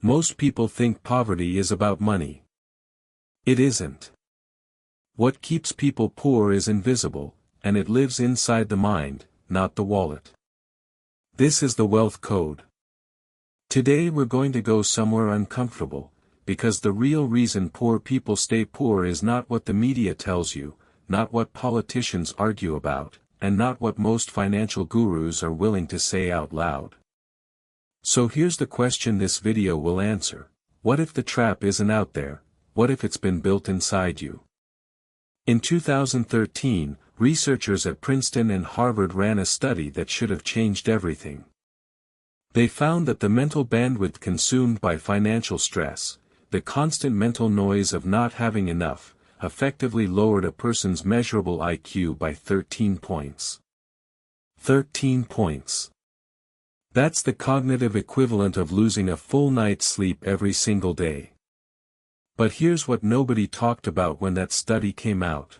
Most people think poverty is about money. It isn't. What keeps people poor is invisible, and it lives inside the mind, not the wallet. This is the wealth code. Today we're going to go somewhere uncomfortable, because the real reason poor people stay poor is not what the media tells you, not what politicians argue about, and not what most financial gurus are willing to say out loud. So here's the question this video will answer: what if the trap isn't out there? What if it's been built inside you? In 2013, researchers at Princeton and Harvard ran a study that should have changed everything. They found that the mental bandwidth consumed by financial stress, the constant mental noise of not having enough, effectively lowered a person's measurable IQ by 13 points. 13 points. That's the cognitive equivalent of losing a full night's sleep every single day. But here's what nobody talked about when that study came out.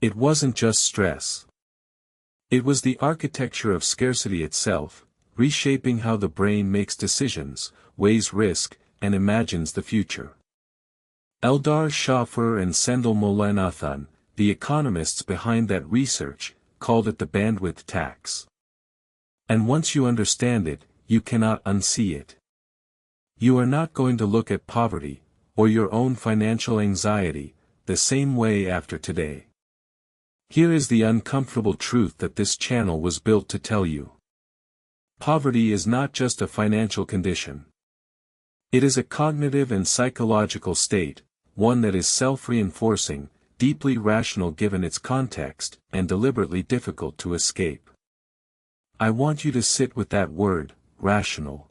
It wasn't just stress. It was the architecture of scarcity itself, reshaping how the brain makes decisions, weighs risk, and imagines the future. Eldar Shaffer and Sendhil Mullainathan, the economists behind that research, called it the bandwidth tax. And once you understand it, you cannot unsee it. You are not going to look at poverty, or your own financial anxiety, the same way after today. Here is the uncomfortable truth that this channel was built to tell you. Poverty is not just a financial condition. It is a cognitive and psychological state, one that is self-reinforcing, deeply rational given its context, and deliberately difficult to escape. I want you to sit with that word, rational.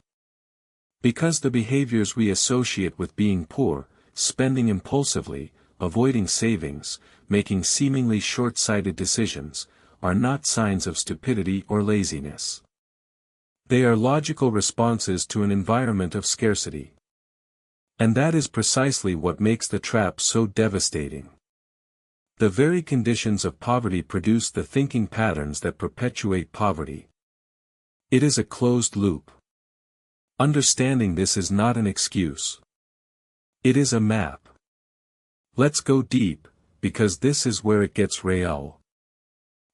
Because the behaviors we associate with being poor, spending impulsively, avoiding savings, making seemingly short-sighted decisions, are not signs of stupidity or laziness. They are logical responses to an environment of scarcity. And that is precisely what makes the trap so devastating. The very conditions of poverty produce the thinking patterns that perpetuate poverty. It is a closed loop. Understanding this is not an excuse. It is a map. Let's go deep, because this is where it gets real.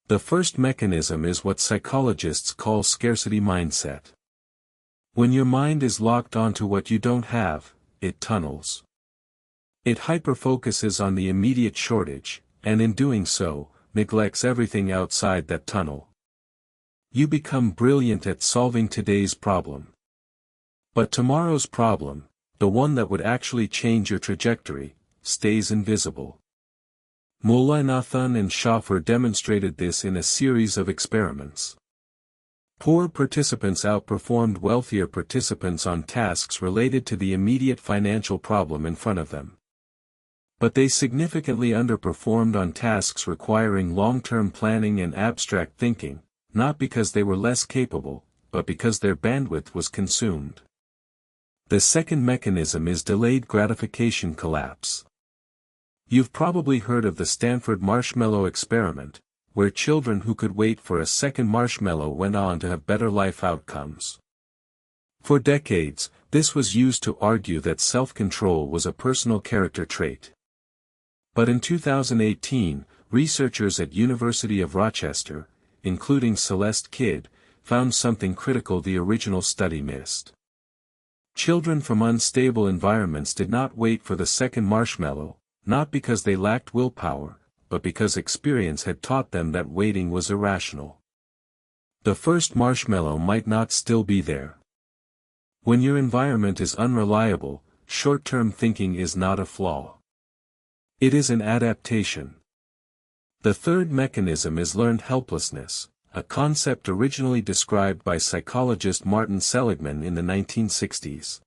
The first mechanism is what psychologists call scarcity mindset. When your mind is locked onto what you don't have, it tunnels. It hyperfocuses on the immediate shortage, and in doing so, neglects everything outside that tunnel. You become brilliant at solving today's problem. But tomorrow's problem, the one that would actually change your trajectory, stays invisible. Mullainathan and Shaffer demonstrated this in a series of experiments. Poor participants outperformed wealthier participants on tasks related to the immediate financial problem in front of them. But they significantly underperformed on tasks requiring long-term planning and abstract thinking, not because they were less capable, but because their bandwidth was consumed. The second mechanism is delayed gratification collapse. You've probably heard of the Stanford marshmallow experiment, where children who could wait for a second marshmallow went on to have better life outcomes. For decades, this was used to argue that self-control was a personal character trait. But in 2018, researchers at University of Rochester, including Celeste Kidd, found something critical the original study missed. Children from unstable environments did not wait for the second marshmallow, not because they lacked willpower, but because experience had taught them that waiting was irrational. The first marshmallow might not still be there. When your environment is unreliable, short-term thinking is not a flaw. It is an adaptation. The third mechanism is learned helplessness, a concept originally described by psychologist Martin Seligman in the 1960s.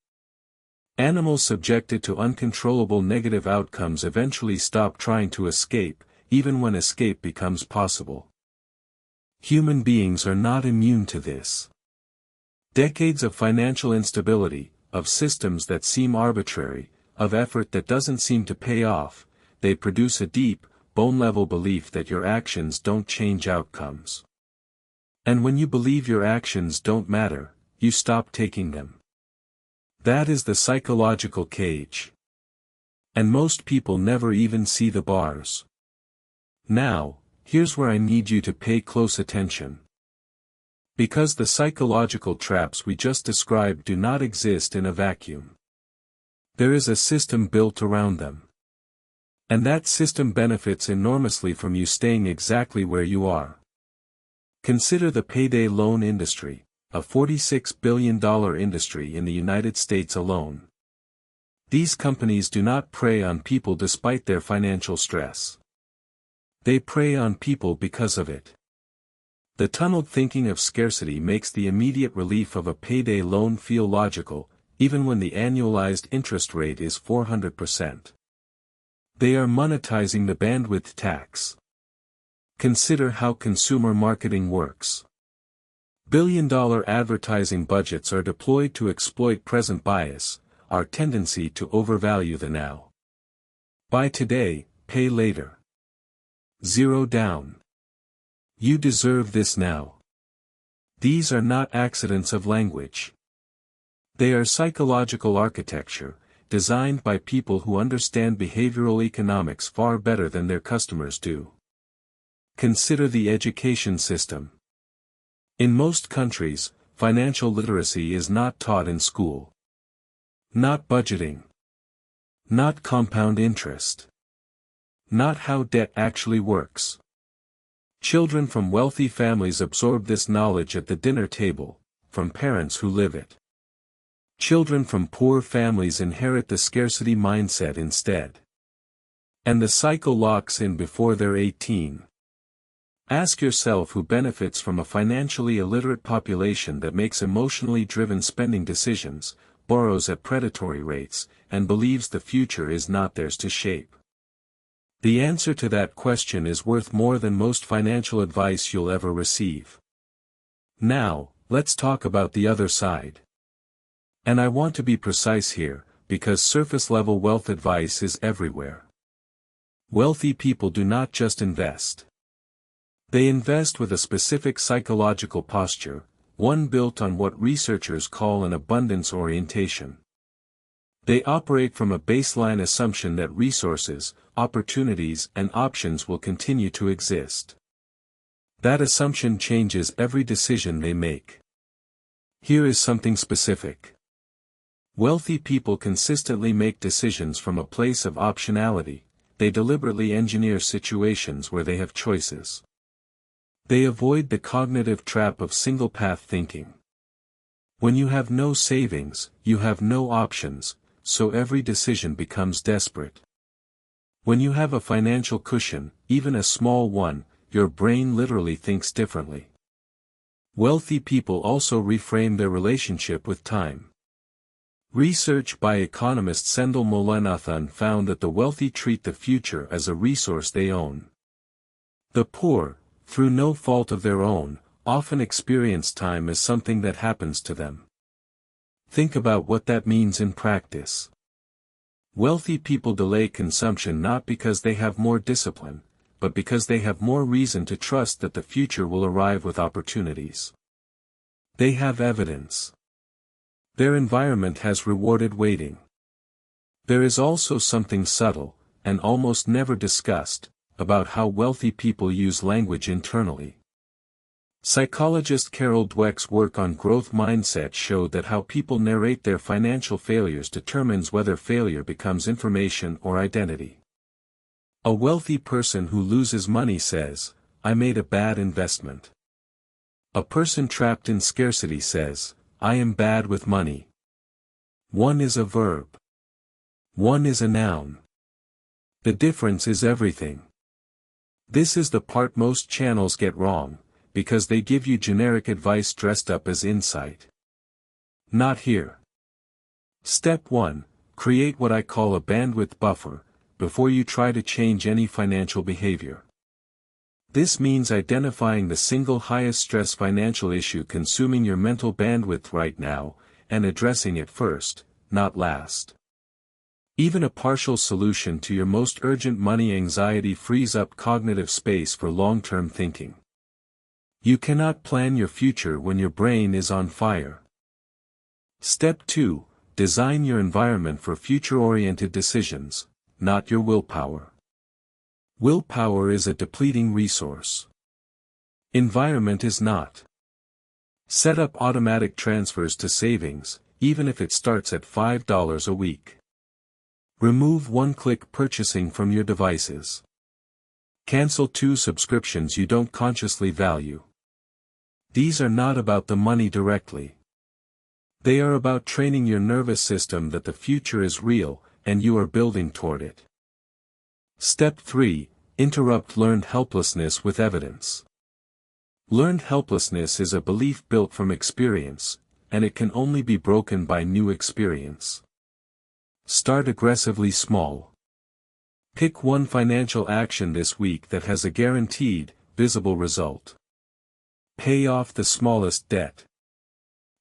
Animals subjected to uncontrollable negative outcomes eventually stop trying to escape, even when escape becomes possible. Human beings are not immune to this. Decades of financial instability, of systems that seem arbitrary, of effort that doesn't seem to pay off, they produce a deep, bone-level belief that your actions don't change outcomes. And when you believe your actions don't matter, you stop taking them. That is the psychological cage. And most people never even see the bars. Now, here's where I need you to pay close attention. Because the psychological traps we just described do not exist in a vacuum. There is a system built around them. And that system benefits enormously from you staying exactly where you are. Consider the payday loan industry, a $46 billion industry in the United States alone. These companies do not prey on people despite their financial stress. They prey on people because of it. The tunneled thinking of scarcity makes the immediate relief of a payday loan feel logical, even when the annualized interest rate is 400%. They are monetizing the bandwidth tax. Consider how consumer marketing works. Billion-dollar advertising budgets are deployed to exploit present bias, our tendency to overvalue the now. Buy today, pay later. Zero down. You deserve this now. These are not accidents of language. They are psychological architecture, designed by people who understand behavioral economics far better than their customers do. Consider the education system. In most countries, financial literacy is not taught in school. Not budgeting. Not compound interest. Not how debt actually works. Children from wealthy families absorb this knowledge at the dinner table, from parents who live it. Children from poor families inherit the scarcity mindset instead. And the cycle locks in before they're 18. Ask yourself who benefits from a financially illiterate population that makes emotionally driven spending decisions, borrows at predatory rates, and believes the future is not theirs to shape. The answer to that question is worth more than most financial advice you'll ever receive. Now, let's talk about the other side. And I want to be precise here, because surface-level wealth advice is everywhere. Wealthy people do not just invest. They invest with a specific psychological posture, one built on what researchers call an abundance orientation. They operate from a baseline assumption that resources, opportunities, and options will continue to exist. That assumption changes every decision they make. Here is something specific. Wealthy people consistently make decisions from a place of optionality. They deliberately engineer situations where they have choices. They avoid the cognitive trap of single-path thinking. When you have no savings, you have no options, so every decision becomes desperate. When you have a financial cushion, even a small one, your brain literally thinks differently. Wealthy people also reframe their relationship with time. Research by economist Sendhil Mullainathan found that the wealthy treat the future as a resource they own. The poor, through no fault of their own, often experience time as something that happens to them. Think about what that means in practice. Wealthy people delay consumption not because they have more discipline, but because they have more reason to trust that the future will arrive with opportunities. They have evidence. Their environment has rewarded waiting. There is also something subtle, and almost never discussed, about how wealthy people use language internally. Psychologist Carol Dweck's work on growth mindset showed that how people narrate their financial failures determines whether failure becomes information or identity. A wealthy person who loses money says, "I made a bad investment." A person trapped in scarcity says, "I am bad with money." One is a verb. One is a noun. The difference is everything. This is the part most channels get wrong, because they give you generic advice dressed up as insight. Not here. Step 1, create what I call a bandwidth buffer, before you try to change any financial behavior. This means identifying the single highest stress financial issue consuming your mental bandwidth right now, and addressing it first, not last. Even a partial solution to your most urgent money anxiety frees up cognitive space for long-term thinking. You cannot plan your future when your brain is on fire. Step 2, design your environment for future-oriented decisions, not your willpower. Willpower is a depleting resource. Environment is not. Set up automatic transfers to savings, even if it starts at $5 a week. Remove one-click purchasing from your devices. Cancel 2 subscriptions you don't consciously value. These are not about the money directly. They are about training your nervous system that the future is real, and you are building toward it. Step 3. Interrupt learned helplessness with evidence. Learned helplessness is a belief built from experience, and it can only be broken by new experience. Start aggressively small. Pick one financial action this week that has a guaranteed, visible result. Pay off the smallest debt.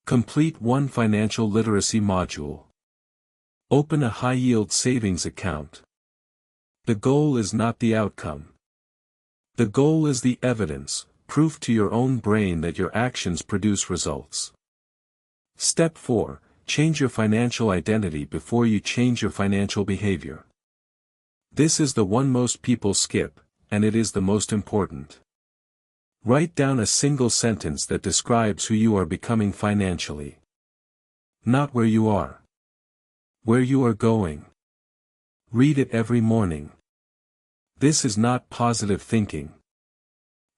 Complete one financial literacy module. Open a high-yield savings account. The goal is not the outcome. The goal is the evidence, proof to your own brain that your actions produce results. Step 4. Change your financial identity before you change your financial behavior. This is the one most people skip, and it is the most important. Write down a single sentence that describes who you are becoming financially. Not where you are. Where you are going. Read it every morning. This is not positive thinking.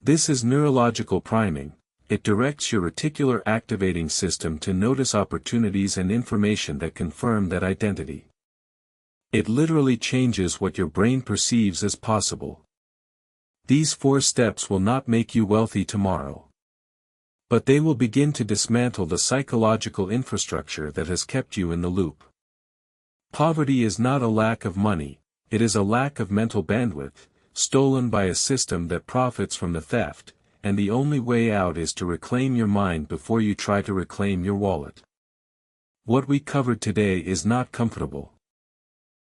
This is neurological priming. It directs your reticular activating system to notice opportunities and information that confirm that identity. It literally changes what your brain perceives as possible. These 4 steps will not make you wealthy tomorrow. But they will begin to dismantle the psychological infrastructure that has kept you in the loop. Poverty is not a lack of money, it is a lack of mental bandwidth, stolen by a system that profits from the theft, and the only way out is to reclaim your mind before you try to reclaim your wallet. What we covered today is not comfortable.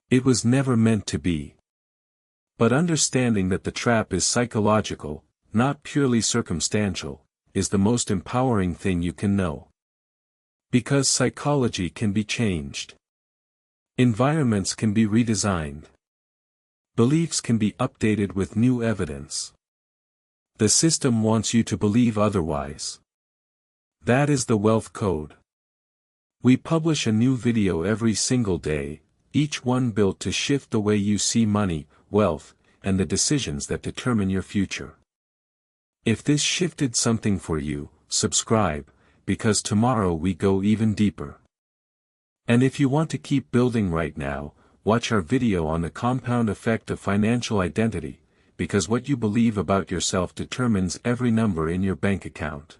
It was never meant to be. But understanding that the trap is psychological, not purely circumstantial, is the most empowering thing you can know. Because psychology can be changed. Environments can be redesigned. Beliefs can be updated with new evidence. The system wants you to believe otherwise. That is the wealth code. We publish a new video every single day, each one built to shift the way you see money, wealth, and the decisions that determine your future. If this shifted something for you, subscribe, because tomorrow we go even deeper. And if you want to keep building right now, watch our video on the compound effect of financial identity, because what you believe about yourself determines every number in your bank account.